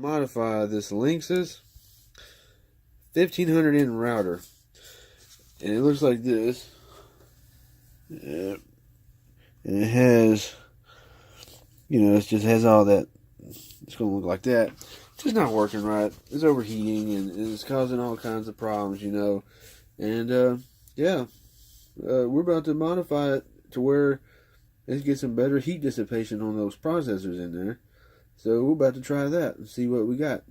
modify this Linksys 1500N router, and it looks like this. And it has, it just has all that. It's going to look like that. It's just not working right. It's overheating, and it's causing all kinds of problems, And, we're about to modify it to where it gets some better heat dissipation on those processors in there. So we're about to try that and see what we got.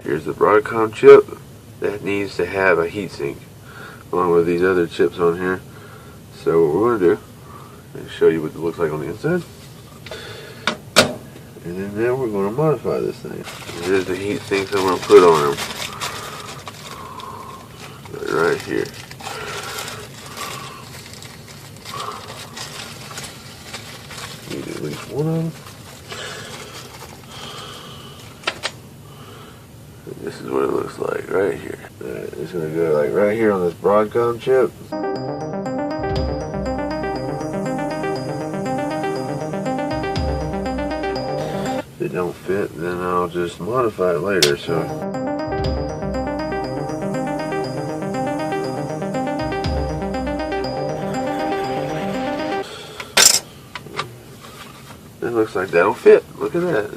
Here's the Broadcom chip that needs to have a heatsink along with these other chips on here. So what we're going to do is show you what it looks like on the inside. And then now we're going to modify this thing. Here's the heatsinks I'm going to put on them. Right here. Need at least one of them. And this is what it looks like right here. Alright, it's going to go like right here on this Broadcom chip. If it don't fit, then I'll just modify it later. So it looks like that'll fit. Look at that.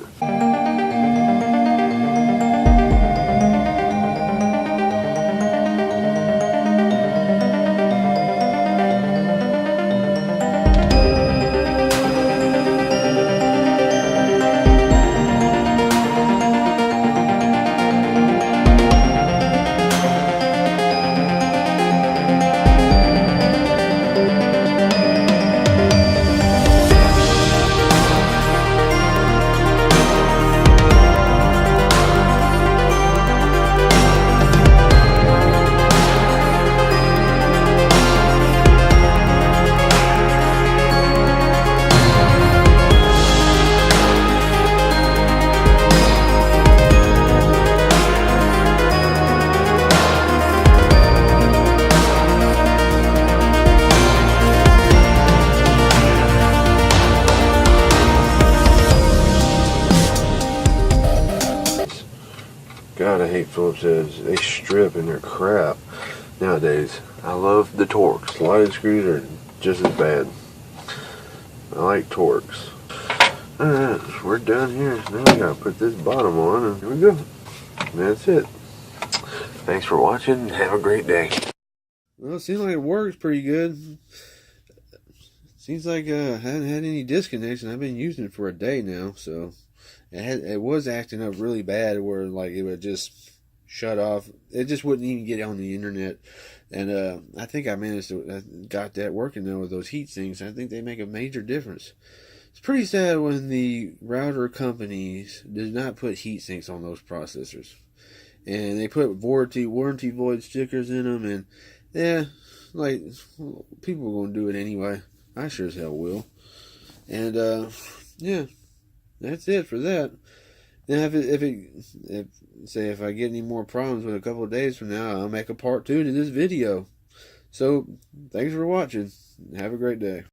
God, I hate Philips heads. They strip and they're crap nowadays. I love the Torx. Sliding screws are just as bad. I like Torx. Alright, we're done here. Now we gotta put this bottom on, and here we go. And that's it. Thanks for watching. Have a great day. Well, it seems like it works pretty good. Seems like I haven't had any disconnects, and I've been using it for a day now, so it was acting up really bad where like it would just shut off. It just wouldn't even get on the internet. And I think I managed to got that working though with those heat sinks. I think they make a major difference. It's pretty sad when the router companies do not put heat sinks on those processors. And they put warranty void stickers in them, and yeah, like people are going to do it anyway. I sure as hell will. And yeah, that's it for that. Now, if I get any more problems with a couple of days from now, I'll make a part 2 to this video. So, thanks for watching. Have a great day.